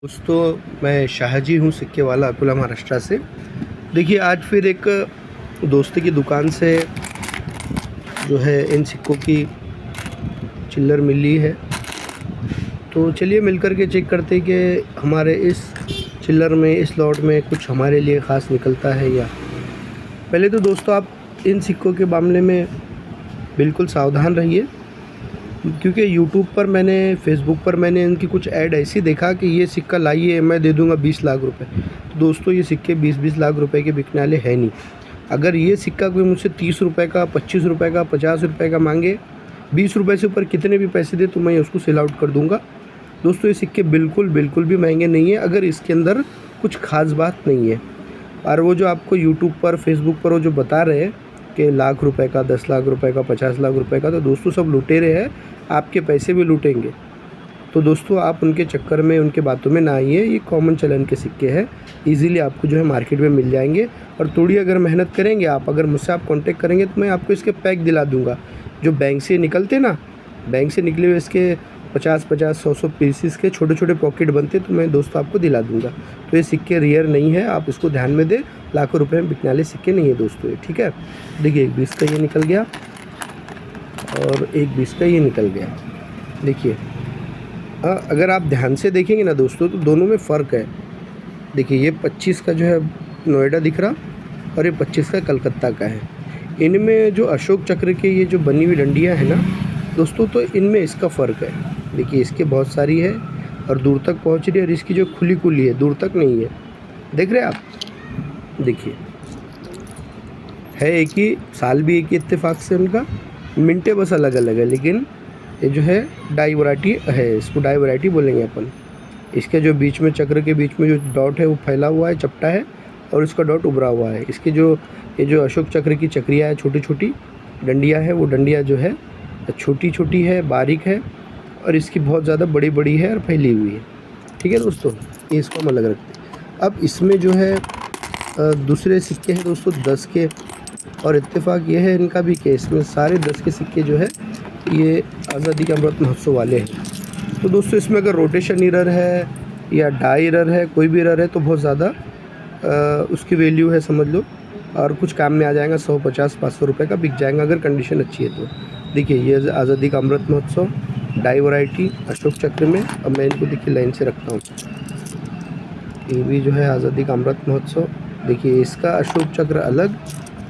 दोस्तों, मैं शाहजी हूँ सिक्के वाला अकोला महाराष्ट्र से। देखिए, आज फिर एक दोस्त की दुकान से जो है इन सिक्कों की चिल्लर मिली है। तो चलिए मिलकर के चेक करते हैं कि हमारे इस चिल्लर में, इस लॉट में कुछ हमारे लिए ख़ास निकलता है या। पहले तो दोस्तों, आप इन सिक्कों के मामले में बिल्कुल सावधान रहिए, क्योंकि यूट्यूब पर मैंने, फेसबुक पर मैंने इनकी कुछ ऐड ऐसी देखा कि ये सिक्का लाइए, मैं दे दूंगा 20 लाख रुपए। तो दोस्तों, ये सिक्के 20-20 लाख रुपए के बिकने वाले हैं नहीं। अगर ये सिक्का कोई मुझसे 30 रुपये का, 25 रुपये का, 50 रुपये का मांगे, 20 रुपये से ऊपर कितने भी पैसे दे तो मैं उसको सेल आउट कर दूँगा। दोस्तों, ये सिक्के बिल्कुल बिल्कुल भी महंगे नहीं है, अगर इसके अंदर कुछ ख़ास बात नहीं है। और वो जो आपको यूट्यूब पर, फेसबुक पर वो जो बता रहे हैं कि लाख रुपए का, 10 लाख रुपए का, 50 लाख रुपए का, तो दोस्तों सब लुटेरे हैं, आपके पैसे भी लूटेंगे। तो दोस्तों, आप उनके चक्कर में, उनके बातों में ना आइए। ये कॉमन चलन के सिक्के हैं, इजीली आपको जो है मार्केट में मिल जाएंगे। और थोड़ी अगर मेहनत करेंगे आप, अगर मुझसे आप कांटेक्ट करेंगे तो मैं आपको इसके पैक दिला दूंगा। जो बैंक से निकलते ना, बैंक से निकले हुए इसके 50-50, 100-100 पीसीस के छोटे छोटे पॉकेट बनते, तो मैं दोस्तों आपको दिला दूंगा। तो ये सिक्के रियर नहीं है, आप इसको ध्यान में दें। लाखों रुपए में बिकने वाले सिक्के नहीं है दोस्तों ये, ठीक है। देखिए, एक 20 का ये निकल गया और एक 20 का ये निकल गया। देखिए, अगर आप ध्यान से देखेंगे ना दोस्तों, तो दोनों में फ़र्क है। देखिए, ये 25 का जो है नोएडा दिख रहा, और ये 25 का कलकत्ता का है। इनमें जो अशोक चक्र के ये जो बनी हुई डंडियाँ हैं ना दोस्तों, तो इनमें इसका फ़र्क है। देखिए, इसके बहुत सारी है और दूर तक पहुंच रही है, और इसकी जो खुली खुली है दूर तक नहीं है। देख रहे हैं आप? देखिए, है एक ही, साल भी एक ही इत्तेफाक से उनका, मिनटें बस अलग अलग है। लेकिन ये जो है डाई वैरायटी है, इसको डाई वैरायटी बोलेंगे अपन। इसके जो बीच में, चक्र के बीच में जो डॉट है वो फैला हुआ है, चपटा है, और इसका डॉट उभरा हुआ है। इसके जो, ये जो अशोक चक्र की चक्रियाँ है, छोटी छोटी डंडियाँ हैं, वो डंडियाँ जो है छोटी छोटी है, बारीक है, और इसकी बहुत ज़्यादा बड़ी बड़ी है और फैली हुई है। ठीक है दोस्तों, ये इसको हम अलग रखते हैं। अब इसमें जो है दूसरे सिक्के हैं दोस्तों 10 के, और इत्तेफाक ये है इनका भी कि इसमें सारे 10 के सिक्के जो है ये आज़ादी का अमृत महोत्सव वाले हैं। तो दोस्तों, इसमें अगर रोटेशन एरर है या डाई एरर है, कोई भी एरर है, तो बहुत ज़्यादा उसकी वैल्यू है, समझ लो, और कुछ काम में आ जाएगा। 150-500 रुपये का बिक जाएगा अगर कंडीशन अच्छी है तो। देखिए, ये आज़ादी का अमृत महोत्सव डाई वैरायटी अशोक चक्र में। अब मैं इनको देखिए लाइन से रखता हूँ। ये भी जो है आज़ादी का अमृत महोत्सव। देखिए, इसका अशोक चक्र अलग,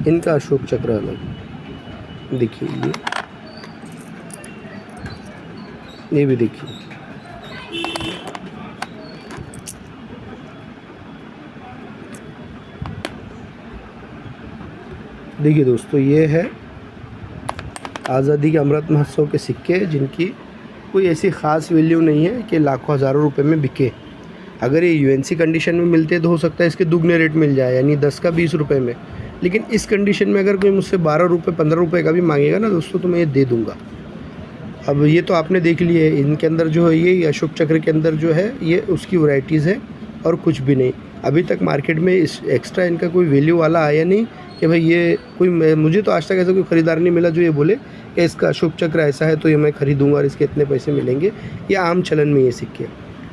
इनका अशोक चक्र अलग। देखिए, ये भी देखिए। देखिए दोस्तों, ये है आज़ादी के अमृत महोत्सव के सिक्के, जिनकी कोई ऐसी ख़ास वैल्यू नहीं है कि लाखों हज़ारों रुपए में बिके। अगर ये यूएनसी कंडीशन में मिलते तो हो सकता है इसके दुगने रेट मिल जाए, यानी 10 का 20 रुपये में। लेकिन इस कंडीशन में अगर कोई मुझसे 12 रुपये, 15 रुपये का भी मांगेगा ना दोस्तों, तो मैं ये दे दूँगा। अब ये तो आपने देख लिए, इनके अंदर जो है, ये अशोक चक्र के अंदर जो है, ये उसकी वैरायटीज़ है और कुछ भी नहीं। अभी तक मार्केट में इस एक्स्ट्रा इनका कोई वैल्यू वाला आया नहीं कि भाई ये कोई, मुझे तो आज तक ऐसा कोई ख़रीदार नहीं मिला जो ये बोले कि इसका अशोक चक्र ऐसा है तो ये मैं ख़रीदूँगा और इसके इतने पैसे मिलेंगे। ये आम चलन में ये सिक्के,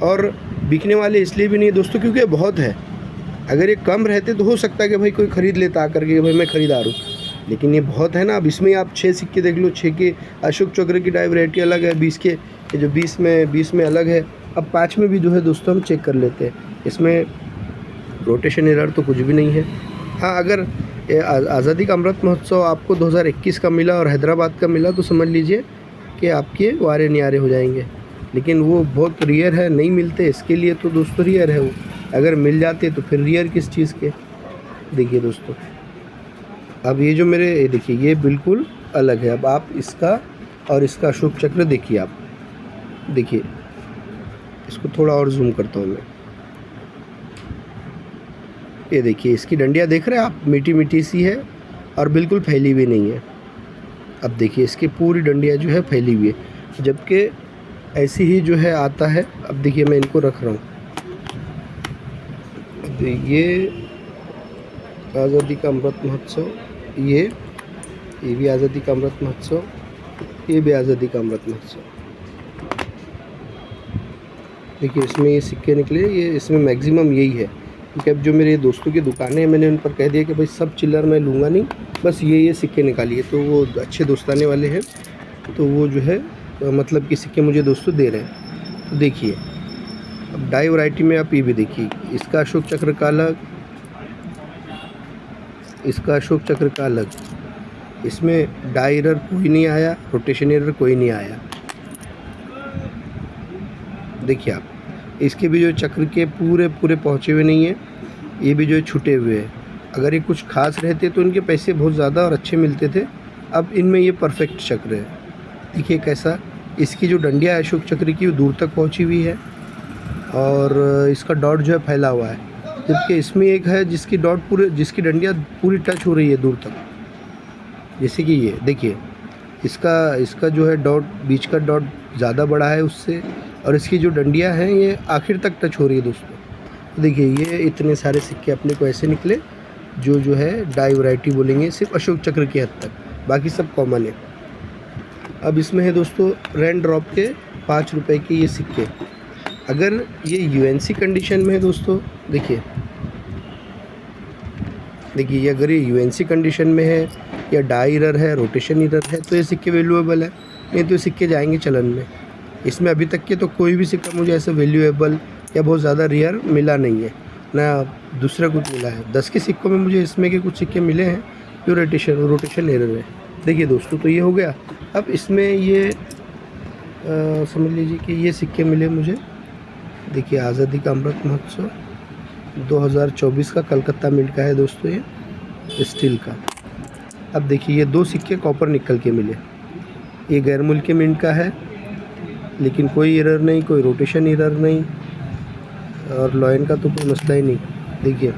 और बिकने वाले इसलिए भी नहीं है दोस्तों क्योंकि ये बहुत है। अगर ये कम रहते तो हो सकता है कि भाई कोई ख़रीद लेता आकर के, भाई मैं ख़रीदार हूँ, लेकिन ये बहुत है ना। अब इसमें आप 6 सिक्के देख लो, 6 के अशोक चक्र की डाई वैरायटी अलग है, 20 के, ये जो 20 में अलग है। अब 5 में भी जो है दोस्तों हम चेक कर लेते हैं, इसमें रोटेशन एरर तो कुछ भी नहीं है। हाँ, अगर आज़ादी का अमृत महोत्सव आपको 2021 का मिला और हैदराबाद का मिला तो समझ लीजिए कि आपके वारे नियारे हो जाएंगे। लेकिन वो बहुत रियर है, नहीं मिलते, इसके लिए तो दोस्तों रियर है वो। अगर मिल जाते तो फिर रियर किस चीज़ के। देखिए दोस्तों, अब ये जो मेरे, देखिए ये बिल्कुल अलग है। अब आप इसका और इसका अशोक चक्र देखिए, आप देखिए, इसको थोड़ा और जूम करता हूँ मैं। ये देखिए, इसकी डंडियाँ देख रहे हैं आप, मीठी मीठी सी है और बिल्कुल फैली हुई नहीं है। अब देखिए, इसकी पूरी डंडियाँ जो है फैली हुई है, जबकि ऐसी ही जो है आता है। अब देखिए, मैं इनको रख रहा हूँ। ये आज़ादी का अमृत महोत्सव, ये भी आज़ादी का अमृत महोत्सव, ये भी आज़ादी का अमृत महोत्सव। देखिए इसमें ये सिक्के निकले, ये इसमें मैक्सिमम यही है, क्योंकि अब जो मेरे दोस्तों की दुकानें हैं मैंने उन पर कह दिया कि भाई सब चिल्लर मैं लूँगा नहीं, बस ये सिक्के निकालिए। तो वो अच्छे दोस्ताने वाले हैं, तो वो जो है मतलब कि सिक्के मुझे दोस्तों दे रहे हैं। तो देखिए अब डाई वैरायटी में आप ये भी देखिए, इसका अशोक चक्र का अलग, इसका अशोक चक्र का अलग, इसमें डाई एरर कोई नहीं आया, रोटेशन एरर कोई नहीं आया। देखिए आप, इसके भी जो चक्र के पूरे पहुँचे हुए नहीं हैं, ये भी जो है छूटे हुए हैं। अगर ये कुछ खास रहते तो इनके पैसे बहुत ज़्यादा और अच्छे मिलते थे, अब इनमें ये परफेक्ट चक्र है। देखिए कैसा, इसकी जो डंडिया है अशोक चक्र की वो दूर तक पहुंची हुई है और इसका डॉट जो है फैला हुआ है, जबकि इसमें एक है जिसकी डंडिया पूरी टच हो रही है दूर तक, जैसे कि ये देखिए, इसका जो है डॉट, बीच का डॉट ज़्यादा बड़ा है उससे, और इसकी जो डंडियाँ हैं ये आखिर तक टच हो रही है दोस्तों। देखिए ये इतने सारे सिक्के अपने को ऐसे निकले जो है डाई वैरायटी बोलेंगे, सिर्फ अशोक चक्र की हद तक, बाकी सब कॉमन है। अब इसमें है दोस्तों रेन ड्रॉप के 5 रुपए के ये सिक्के। अगर ये यूएनसी कंडीशन में है दोस्तों, देखिए ये अगर ये यूएनसी कंडीशन में है या डाई एरर है, रोटेशन एरर है, तो ये सिक्के वैल्यूएबल है, नहीं तो ये सिक्के जाएंगे चलन में। इसमें अभी तक के तो कोई भी सिक्का मुझे ऐसा वैल्यूएबल या बहुत ज़्यादा रेयर मिला नहीं है, ना दूसरा कुछ मिला है। 10 के सिक्कों में मुझे इसमें के कुछ सिक्के मिले हैं जो रोटेशन एरर है। देखिए दोस्तों, तो ये हो गया। अब इसमें ये समझ लीजिए कि ये सिक्के मिले मुझे, देखिए आज़ादी का अमृत महोत्सव 2024 का कलकत्ता मिंट का है दोस्तों, ये स्टील का। अब देखिए ये 2 सिक्के कॉपर निकल के मिले, ये गैर मुल्की मिंट का है, लेकिन कोई एरर नहीं, कोई रोटेशन एरर नहीं, और लॉयन का तो कोई मसला ही नहीं। देखिए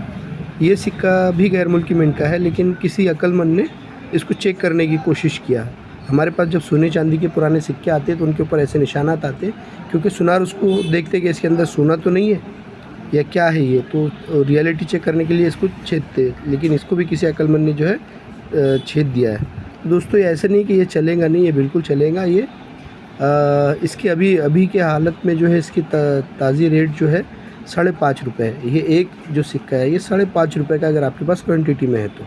ये सिक्का भी गैर मुल्की मिंट का है, लेकिन किसी अक्लमंद ने इसको चेक करने की कोशिश किया। हमारे पास जब सोने चांदी के पुराने सिक्के आते तो उनके ऊपर ऐसे निशानात आते, क्योंकि सुनार उसको देखते कि इसके अंदर सोना तो नहीं है या क्या है ये, तो रियलिटी चेक करने के लिए इसको छेदते, लेकिन इसको भी किसी अक्लमंद ने जो है छेद दिया है। दोस्तों ये ऐसा नहीं कि ये चलेगा नहीं, ये बिल्कुल चलेगा। ये इसकी अभी के हालत में जो है इसकी ताज़ी रेट जो है 5.5 रुपये है। ये एक जो सिक्का है ये 5.5 रुपये का, अगर आपके पास क्वांटिटी में है तो।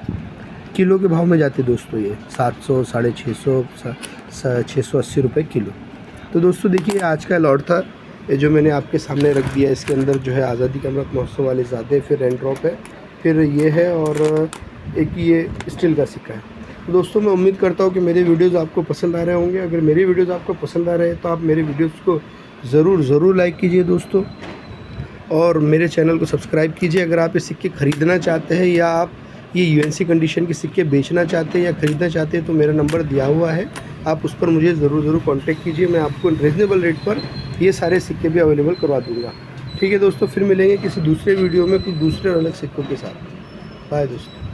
किलो के भाव में जाते दोस्तों ये 700, 650, 680 रुपये किलो। तो दोस्तों देखिए आज का अलॉट था, ये जो मैंने आपके सामने रख दिया। इसके अंदर जो है आज़ादी का अमृत महोत्सव वाले ज़्यादा, फिर रेन ड्रॉप है, फिर ये है, और एक ये स्टील का सिक्का है। तो दोस्तों मैं उम्मीद करता हूँ कि मेरे वीडियोज़ आपको पसंद आ रहे होंगे। अगर मेरे वीडियोज़ आपको पसंद आ रहे हैं तो आप मेरे वीडियोज़ को ज़रूर लाइक कीजिए दोस्तों, और मेरे चैनल को सब्सक्राइब कीजिए। अगर आप ये सिक्के ख़रीदना चाहते हैं या आप ये यूएनसी कंडीशन के सिक्के बेचना चाहते हैं या ख़रीदना चाहते हैं तो मेरा नंबर दिया हुआ है, आप उस पर मुझे ज़रूर कांटेक्ट कीजिए। मैं आपको रीज़नेबल रेट पर ये सारे सिक्के भी अवेलेबल करवा दूँगा। ठीक है दोस्तों, फिर मिलेंगे किसी दूसरे वीडियो में कुछ दूसरे अलग सिक्कों के साथ। बाय दोस्तों।